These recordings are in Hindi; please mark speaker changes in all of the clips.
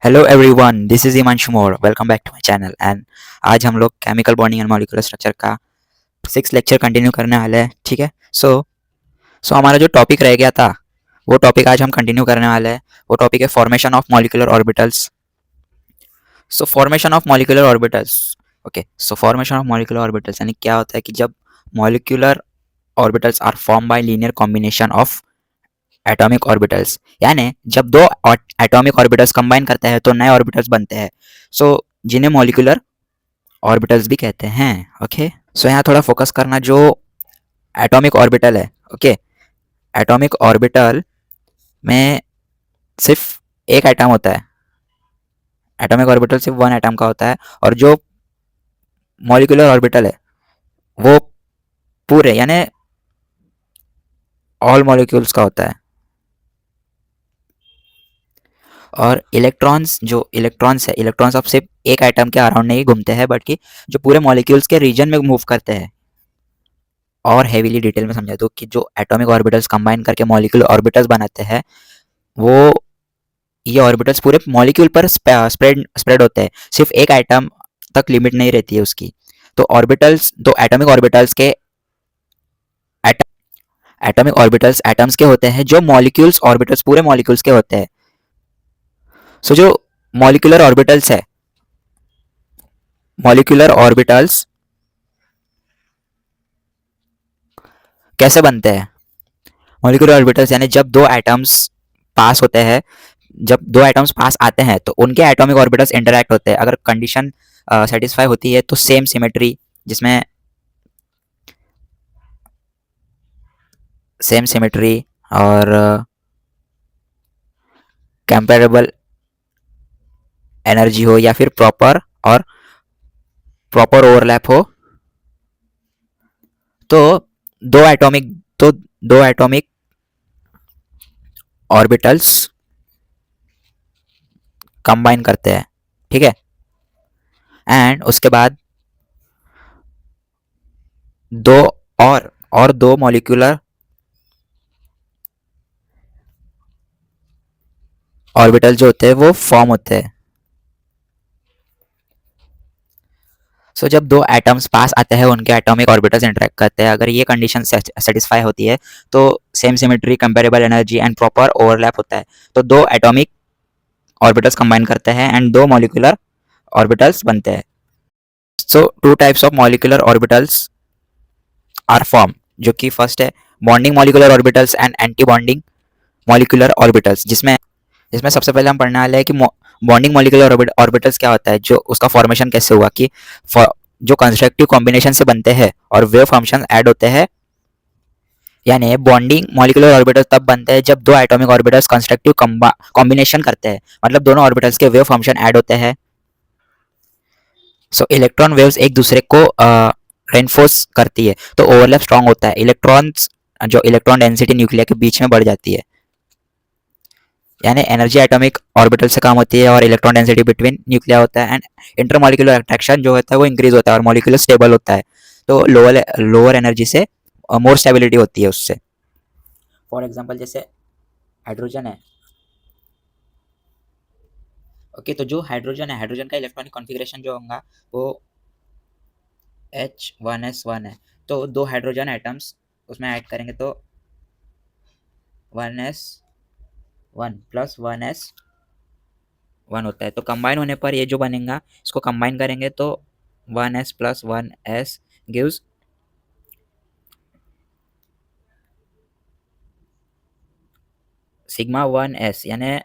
Speaker 1: Hello everyone, this is Himanshu More. Welcome back to my channel. And आज हम लोग chemical bonding and molecular structure का 6 लेक्चर कंटिन्यू करने वाले हैं। ठीक है। सो हमारा जो टॉपिक रह गया था वो टॉपिक आज हम कंटिन्यू करने वाले हैं। वो टॉपिक है formation of molecular orbitals. So formation of molecular orbitals. Okay, so formation of molecular orbitals यानी क्या होता है कि जब molecular orbitals are form by linear combination of atomic orbitals, यानी जब दो एटॉमिक ऑर्बिटल्स कंबाइन करते हैं तो नए ऑर्बिटल्स बनते हैं। जिन्हें मॉलिक्यूलर ऑर्बिटल्स भी कहते हैं। ओके, सो यहाँ थोड़ा फोकस करना जो एटॉमिक ऑर्बिटल है। ओके, एटॉमिक ऑर्बिटल में सिर्फ एक एटम होता है। एटॉमिक ऑर्बिटल सिर्फ वन एटम का होता है। और जो मॉलिक्यूलर ऑर्बिटल है वो पूरे यानी ऑल मॉलिक्यूल्स का होता है। और इलेक्ट्रॉन्स, जो इलेक्ट्रॉन्स है, इलेक्ट्रॉन्स अब सिर्फ एक एटम के अराउंड नहीं घूमते हैं बल्कि जो पूरे मॉलिक्यूल्स के रीजन में मूव करते हैं। और हेवीली डिटेल में समझा दो कि जो एटॉमिक ऑर्बिटल्स कंबाइन करके मॉलिक्यूलर ऑर्बिटल्स बनाते हैं वो ये ऑर्बिटल्स पूरे मॉलिक्यूल पर स्प्रेड स्प्रेड होते हैं। सिर्फ एक एटम तक लिमिट नहीं रहती है उसकी। तो ऑर्बिटल्स, दो एटॉमिक ऑर्बिटल्स के एटॉमिक ऑर्बिटल्स एटम्स के होते हैं जो मॉलिक्यूल्स ऑर्बिटल्स पूरे मॉलिक्यूल्स के होते हैं। जो मॉलिक्यूलर ऑर्बिटल्स है, मॉलिक्यूलर ऑर्बिटल्स कैसे बनते हैं? मॉलिक्यूलर ऑर्बिटल्स यानी जब दो एटम्स पास होते हैं, जब दो एटम्स पास आते हैं तो उनके एटॉमिक ऑर्बिटल्स इंटरैक्ट होते हैं। अगर कंडीशन सेटिस्फाई होती है तो सेम सिमेट्री, जिसमें सेम सिमेट्री और कंपेरेबल एनर्जी हो या फिर प्रॉपर ओवरलैप हो, तो दो एटॉमिक तो दो एटॉमिक ऑर्बिटल्स कंबाइन करते हैं। ठीक है। एंड उसके बाद दो और दो मॉलिक्यूलर ऑर्बिटल जो होते हैं वो फॉर्म होते हैं। जब दो एटम्स पास आते हैं उनके एटॉमिक ऑर्बिटल्स इंटरेक्ट करते हैं, अगर ये कंडीशन सेटिस्फाई होती है तो same symmetry, comparable energy and proper overlap होता है। तो दो एटॉमिक ऑर्बिटल्स कंबाइन करते हैं एंड दो मॉलिक्यूलर ऑर्बिटल्स बनते हैं। Two types of molecular orbitals are form, जो कि फर्स्ट है bonding molecular orbitals and anti bonding molecular orbitals, जिसमें जिसमें सबसे पहले हम पढ़ने वाले हैं कि बॉन्डिंग मॉलिक्यूलर ऑर्बिटल्स क्या होता है, जो उसका फॉर्मेशन कैसे हुआ, कि जो कंस्ट्रक्टिव कॉम्बिनेशन से बनते हैं और वेव फंक्शन ऐड होते हैं। यानी बॉन्डिंग मॉलिक्यूलर ऑर्बिटल्स तब बनते हैं जब दो एटॉमिक ऑर्बिटल्स कंस्ट्रक्टिव कॉम्बिनेशन करते हैं, मतलब दोनों ऑर्बिटल्स के वेव फंक्शन ऐड होते हैं। इलेक्ट्रॉन वेव्स एक दूसरे को रेनफोर्स करती है तो ओवरलैप स्ट्रांग होता है। इलेक्ट्रॉन्स, जो इलेक्ट्रॉन डेंसिटी न्यूक्लियर के बीच में बढ़ जाती है, यानी एनर्जी एटॉमिक ऑर्बिटल से कम होती है और इलेक्ट्रॉन डेंसिटी बिटवीन न्यूक्लियर होता है। एंड इंटरमॉलिक्यूलर अट्रैक्शन जो होता है वो इंक्रीज होता है और मॉलिक्यूलर स्टेबल होता है। तो लोअर एनर्जी से मोर स्टेबिलिटी होती है उससे। फॉर एग्जांपल जैसे हाइड्रोजन है। ओके, तो जो हाइड्रोजन है, हाइड्रोजन का इलेक्ट्रॉनिक कॉन्फ़िगरेशन जो होगा वो H1s1 है। तो दो हाइड्रोजन एटम्स उसमें ऐड करेंगे तो 1s1 प्लस 1s1 होता है। तो कंबाइन होने पर ये जो बनेगा, इसको कंबाइन करेंगे तो 1s plus 1s gives sigma 1s, यानी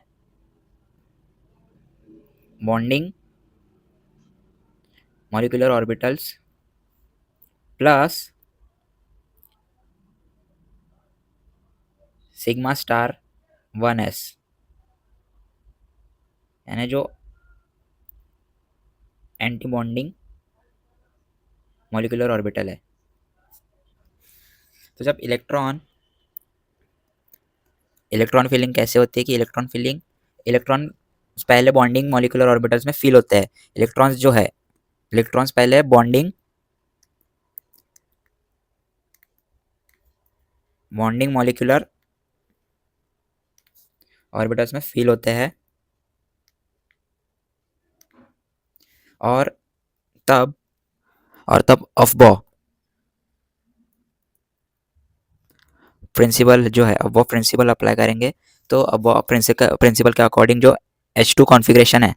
Speaker 1: bonding molecular orbitals plus sigma star 1s, यानी जो एंटी बॉन्डिंग मॉलिक्यूलर ऑर्बिटल है। तो जब इलेक्ट्रॉन फिलिंग कैसे होती है कि इलेक्ट्रॉन पहले बॉन्डिंग मॉलिक्यूलर ऑर्बिटल्स में फिल होते हैं। इलेक्ट्रॉन्स पहले बॉन्डिंग मॉलिक्यूलर ऑर्बिटल्स में फिल होते हैं और तब अफबॉ प्रिंसिपल जो है, अब वो प्रिंसिपल अप्लाई करेंगे। तो अब वो प्रिंसिपल के अकॉर्डिंग जो H2 कॉन्फ़िगरेशन है,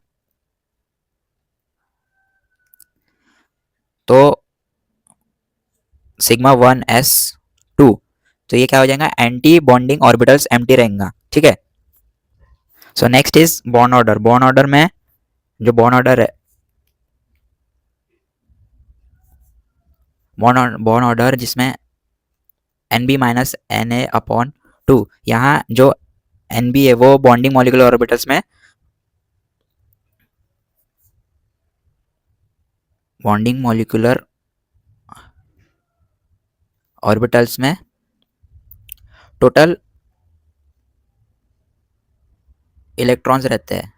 Speaker 1: तो सिग्मा 1s2, तो ये क्या हो जाएगा, एंटी बॉन्डिंग ऑर्बिटल्स एम्प्टी रहेंगे, ठीक है। So next is bond order. Bond order में जो बॉन्ड ऑर्डर है, बॉन्ड ऑर्डर जिसमें NB माइनस Na/2, यहाँ जो NB है वो बॉन्डिंग मॉलिक्यूलर ऑर्बिटल्स में टोटल इलेक्ट्रॉन्स रहते हैं,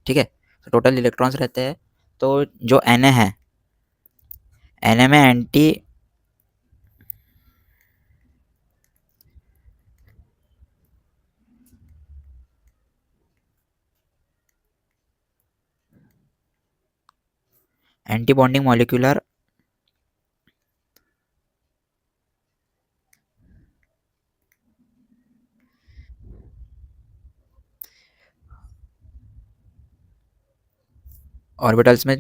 Speaker 1: ठीक है। तो टोटल इलेक्ट्रॉन्स रहते हैं, तो जो Na है, Na में एंटी बॉन्डिंग मॉलिक्यूलर ऑर्बिटल्स में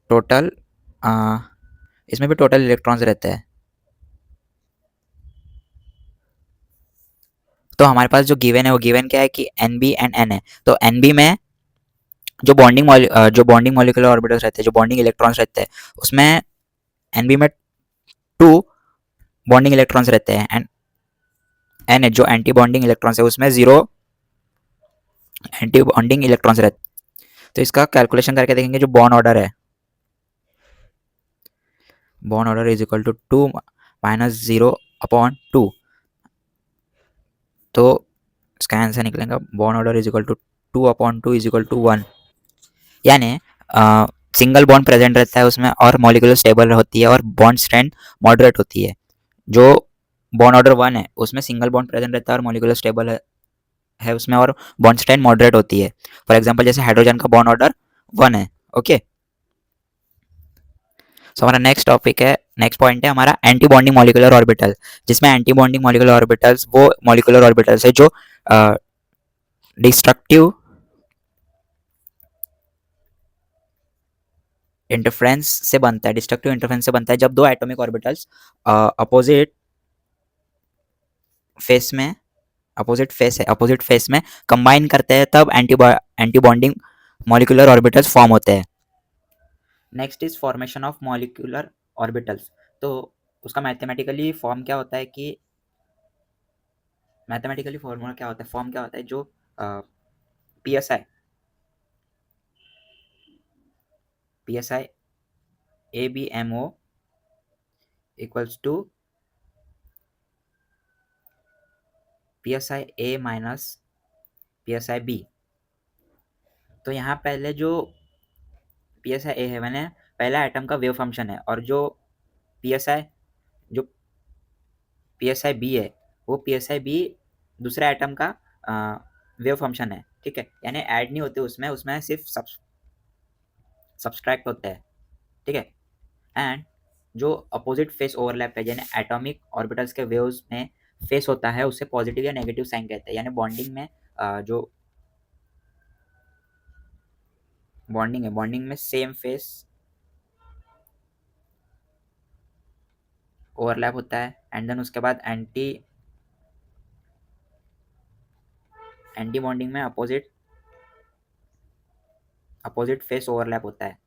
Speaker 1: टोटल, इसमें भी टोटल इलेक्ट्रॉन्स रहते हैं। तो हमारे पास जो गिवन है वो गिवन क्या है कि NB एंड Na। तो NB में जो बॉन्डिंग मॉलिक्यूलर ऑर्बिटल्स रहते हैं, जो बॉन्डिंग इलेक्ट्रॉन्स रहते हैं, उसमें NB में 2 बॉन्डिंग इलेक्ट्रॉन्स रहते हैं, एंड Na जो एंटी बॉन्डिंग इलेक्ट्रॉन्स है उसमें 0 एंटी बॉन्डिंग इलेक्ट्रॉन्स रहते हैं। तो इसका कैलकुलेशन करके देखेंगे। जो बॉन्ड ऑर्डर है, bond order is equal to 2 minus 0/2, तो इसका आंसर निकलेगा bond order is equal to 2/2 is equal to 1, यानी सिंगल बॉन्ड प्रेजेंट रहता है उसमें और मॉलिक्यूलर स्टेबल होती है और बॉन्ड स्ट्रेंथ मॉडरेट होती है। जो बॉन्ड ऑर्डर 1 है उसमें सिंगल बॉन्ड प्रेजेंट रहता है और मॉलिक्यूलर स्टेबल है उसमें, और बॉन्ड स्ट्रेंथ मॉडरेट होती है। फॉर एग्जांपल जैसे हाइड्रोजन का बॉन्ड ऑर्डर 1 है, ओके। सो हमारा नेक्स्ट पॉइंट है हमारा एंटी बॉन्डिंग मॉलिक्यूलर ऑर्बिटल, जिसमें एंटी बॉन्डिंग मॉलिक्यूलर ऑर्बिटल्स वो मॉलिक्यूलर ऑर्बिटल्स है जो डिस्ट्रक्टिव इंटरफ्रेंस से बनता है। डिस्ट्रक्टिव इंटरफ्रेंस से बनता है जब दो एटॉमिक ऑर्बिटल्स अपोजिट फेस में कंबाइन करते हैं, तब anti bonding molecular orbitals form होते हैं। Next is formation of molecular orbitals. तो उसका मैथमेटिकली फॉर्म क्या होता है कि फॉर्म क्या होता है, जो PSI ABMO equals to PSI A minus PSI B। तो यहाँ पहले जो PSI A है मैंने पहला एटम का वेव फंक्शन है, और जो PSI B है वो PSI B दूसरा एटम का वेव फंक्शन है, ठीक है। यानी ऐड नहीं होते उसमें सिर्फ सब्सट्रैक्ट होता है, ठीक है। एंड जो अपोजिट फेस ओवरलैप है, यानी एटॉमिक ऑर्बिटल्स के वेव्स में फेस होता है, उसे पॉजिटिव या नेगेटिव साइन कहते हैं। यानी बॉन्डिंग में सेम फेस ओवरलैप होता है, एंड देन उसके बाद एंटी बॉन्डिंग में अपोजिट फेस ओवरलैप होता है।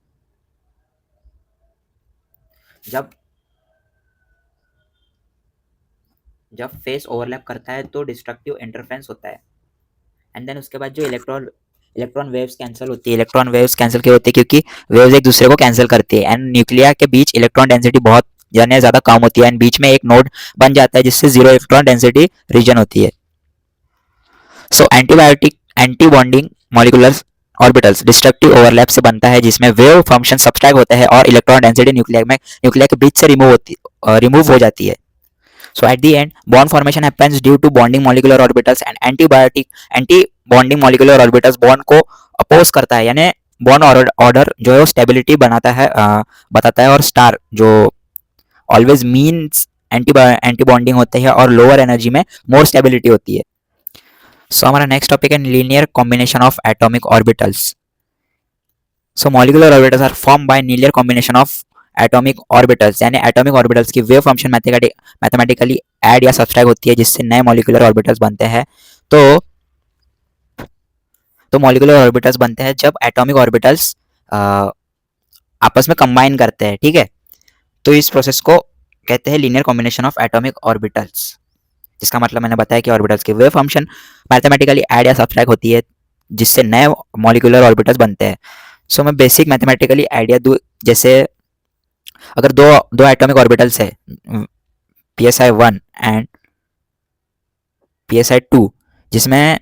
Speaker 1: जब फेस ओवरलैप करता है तो डिस्ट्रक्टिव इंटरफेरेंस होता है, एंड देन उसके बाद जो इलेक्ट्रॉन वेव्स कैंसिल होती है। इलेक्ट्रॉन वेव्स कैंसिल क्यों होती है? क्योंकि वेव्स एक दूसरे को कैंसिल करती है, एंड न्यूक्लिया के बीच इलेक्ट्रॉन डेंसिटी बहुत ज़्यादा कम होती है, एंड बीच में एक नोड बन जाता है जिससे जीरो इलेक्ट्रॉन डेंसिटी रीजन होती है। So anti bonding molecular orbitals destructive overlap से बनता है, जिसमें वेव फंक्शन सब्सट्रैक्ट होता है और इलेक्ट्रॉन डेंसिटी न्यूक्लिया के बीच से रिमूव हो जाती है। So at the end, bond formation happens due to bonding molecular orbitals, and anti-bonding molecular orbitals bond को अपोज करता है, यानी बॉन्ड ऑर्डर जो है वो स्टेबिलिटी बनाता है, बताता है, और स्टार जो ऑलवेज मीन्स एंटी बॉन्डिंग होते हैं और लोअर एनर्जी में मोर स्टेबिलिटी होती है। सो हमारा नेक्स्ट टॉपिक है linear combination of atomic orbitals. So molecular orbitals are form by linear combination of atomic orbitals, यानी एटॉमिक ऑर्बिटल्स की वेव फंक्शन मैथमेटिकली ऐड या सब्सट्रैक्ट होती है, जिससे नए मॉलिक्यूलर ऑर्बिटल्स बनते हैं। तो मॉलिक्यूलर ऑर्बिटल्स बनते हैं जब एटॉमिक ऑर्बिटल्स आपस में कंबाइन करते हैं, ठीक है। तो इस प्रोसेस को कहते हैं linear combination of atomic orbitals, जिसका मतलब मैंने बताया कि ऑर्बिटल्स की वेव फंक्शन मैथमेटिकली ऐड या सब्सट्रैक्ट होती है, जिससे नए मॉलिक्यूलर ऑर्बिटल्स बनते हैं। सो मैं बेसिक मैथमेटिकली आइडिया दूँ, जैसे अगर दो दो एटॉमिक ऑर्बिटल्स है, psi1 एंड psi2, जिसमें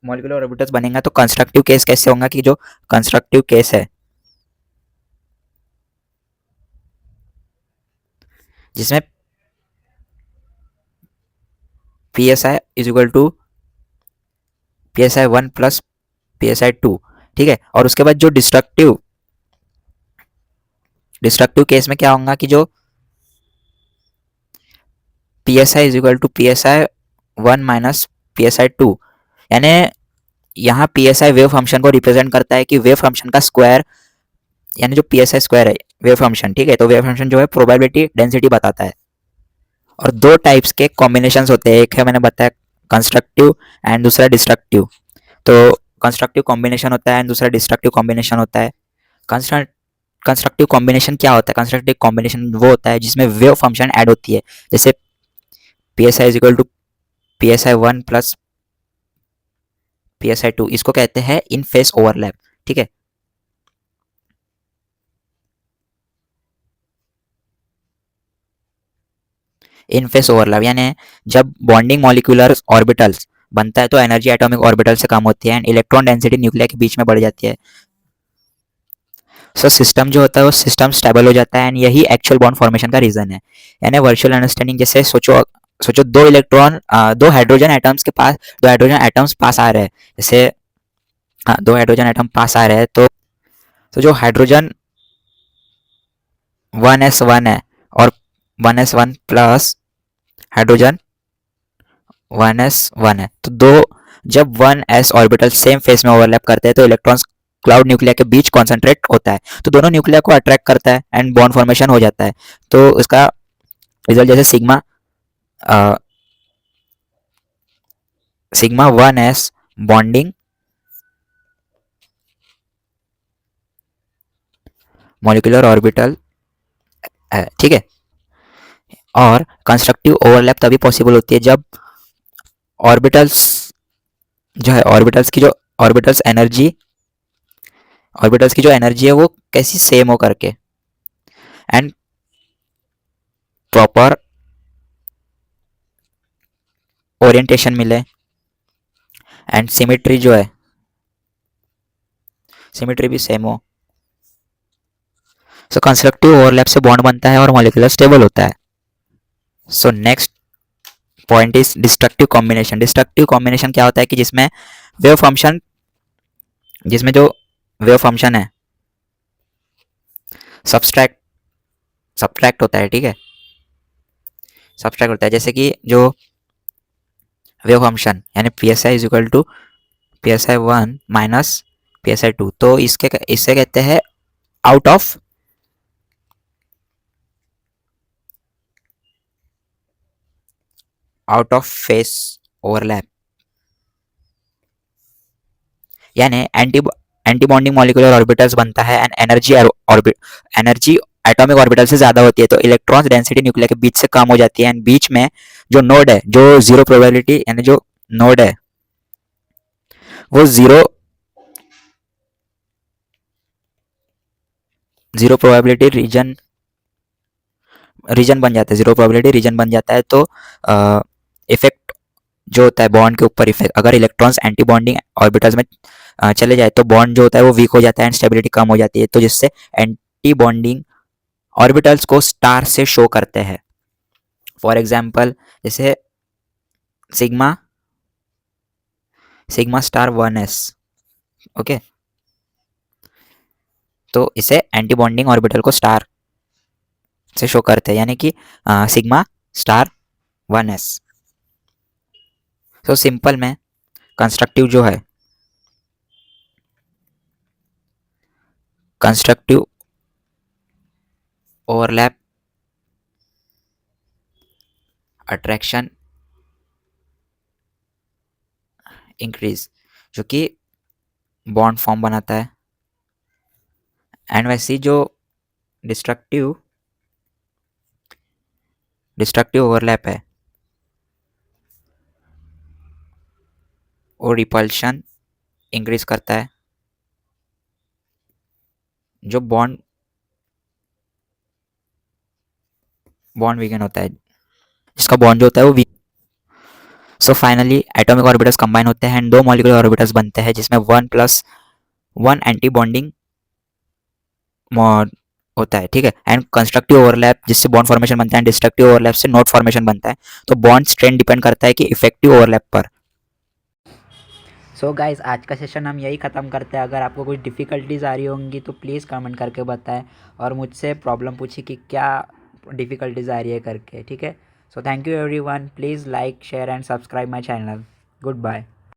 Speaker 1: मॉलिक्यूलर ऑर्बिटल्स बनेगा, तो कंस्ट्रक्टिव केस कैसे होगा कि जो कंस्ट्रक्टिव केस है जिसमें psi is equal to psi1 plus psi2, ठीक है। और उसके बाद जो डिस्ट्रक्टिव केस में क्या होगा कि जो psi is equal to psi1 minus psi2, यानी यहाँ psi वेव फंक्शन को रिप्रेजेंट करता है कि वेव फंक्शन का स्क्वायर, यानी जो psi स्क्वायर है वेव फंक्शन, ठीक है। तो वेव फंक्शन जो है प्रोबेबिलिटी डेंसिटी बताता है। और दो टाइप्स के कॉम्बिनेशंस होते हैं, एक है मैंने बताया कंस्ट्रक्टिव एंड दूसरा डिस्ट्रक्टिव। तो कंस्ट्रक्टिव कॉम्बिनेशन होता है एंड दूसरा डिस्ट्रक्टिव कॉम्बिनेशन होता है। कंस्ट्रक्टिव कॉम्बिनेशन क्या होता है? कंस्ट्रक्टिव कॉम्बिनेशन वो होता है जिसमें वेव फंक्शन ऐड होती है, जैसे psi is equal to psi1 plus psi2, इसको कहते हैं इन फेस ओवरलैप, ठीक है। इन फेस ओवरलैप यानी जब बॉन्डिंग मॉलिक्यूलर ऑर्बिटल्स बनता है तो एनर्जी एटॉमिक ऑर्बिटल से कम होती है एंड इलेक्ट्रॉन डेंसिटी न्यूक्लियर के बीच में बढ़ जाती है। सो सिस्टम जो होता है वो सिस्टम स्टेबल हो जाता है एंड यही एक्चुअल बॉन्ड फॉर्मेशन का रीजन है। यानी वर्चुअल अंडरस्टैंडिंग, जैसे सोचो दो हाइड्रोजन एटम्स के पास, दो हाइड्रोजन एटम्स पास आ रहे हैं, जैसे हाँ, दो हाइड्रोजन एटम पास आ रहे हैं, तो जो हाइड्रोजन 1s1 है और 1s1 प्लस हाइड्रोजन 1s1 है, तो जब 1s ऑर्बिटल सेम फेस में ओवरलैप करते हैं तो इलेक्ट्रॉन्स क्लाउड न्यूक्लियर के बीच कॉन्सेंट्रेट होता है, तो दोनों न्यूक्लियर को अट्रैक्ट करता है एंड बॉन्ड फॉर्मेशन हो जाता है। तो उसका रिजल्ट जैसे sigma 1s bonding molecular orbital है, ठीक है। और कंस्ट्रक्टिव ओवरलैप तभी पॉसिबल होती है जब ऑर्बिटल्स जो है ऑर्बिटल्स की जो एनर्जी है वो कैसी सेम हो करके एंड प्रॉपर ओरिएंटेशन मिले एंड सिमेट्री जो है सिमेट्री भी सेम हो। सो कंस्ट्रक्टिव ओवरलैप से बॉन्ड बनता है और मॉलिक्यूलर स्टेबल होता है। So next point is destructive combination. Destructive combination क्या होता है कि जिसमें जो वेव फंक्शन है सब्सट्रैक्ट होता है, ठीक है, सब्सट्रैक्ट होता है, जैसे कि जो वेव फंक्शन यानी psi is equal to psi1 minus psi2, तो इससे कहते हैं आउट ऑफ फेस ओवरलैप, यानी एंटी बॉन्डिंग मॉलिक्यूलर ऑर्बिटल्स बनता है एंड एनर्जी एटॉमिक ऑर्बिटल से ज्यादा होती है, तो इलेक्ट्रॉन्स डेंसिटी न्यूक्लियर के बीच से कम हो जाती है एंड बीच में जो नोड है, जो जीरो प्रोबेबिलिटी यानी जो नोड है वो जीरो प्रोबेबिलिटी रीजन बन जाता है, जीरो प्रोबेबिलिटी रीजन बन जाता है। तो इफेक्ट जो होता है बॉन्ड के ऊपर इफेक्ट, अगर इलेक्ट्रॉन्स एंटी बॉन्डिंग ऑर्बिटल्स में चले जाए तो बॉन्ड जो होता है वो वीक हो जाता है एंड स्टेबिलिटी कम हो जाती है, तो जिससे एंटी बॉन्डिंग ऑर्बिटल्स को स्टार से शो करते हैं। फॉर एग्जाम्पल जैसे सिग्मा स्टार 1s, ओके, तो इसे एंटी बॉन्डिंग ऑर्बिटल को स्टार से शो करते हैं, यानी कि सिग्मा स्टार 1s। तो सिंपल में कंस्ट्रक्टिव जो है, कंस्ट्रक्टिव ओवरलैप अट्रैक्शन इंक्रीज, जो कि बॉन्ड फॉर्म बनाता है। एंड वैसी जो डिस्ट्रक्टिव डिस्ट्रक्टिव ओवरलैप है वो रिपल्शन इंक्रीज करता है, जो बॉन्ड बॉन्ड वीगन होता है, जिसका बॉन्ड जो होता है वो weak. So finally atomic orbitals combine होते हैं एंड दो मॉलिक्यूलर ऑर्बिटल्स बनते हैं, जिसमें 1+1 एंटी बॉन्डिंग होता है, ठीक है। एंड कंस्ट्रक्टिव ओवरलैप जिससे बॉन्ड फॉर्मेशन बनता है, डिस्ट्रक्टिव ओवरलैप से नोट फॉर्मेशन बनता है। तो बॉन्ड स्ट्रेंथ डिपेंड करता है कि इफेक्टिव ओवरलैप पर। सो गाइस, आज का सेशन हम यही ख़त्म करते हैं। अगर आपको कुछ डिफ़िकल्टीज आ रही होंगी तो प्लीज़ कमेंट करके बताएं और मुझसे प्रॉब्लम पूछिए कि क्या डिफ़िकल्टीज आ रही है करके, ठीक है। So thank you everyone, please like share and subscribe my channel. Good bye.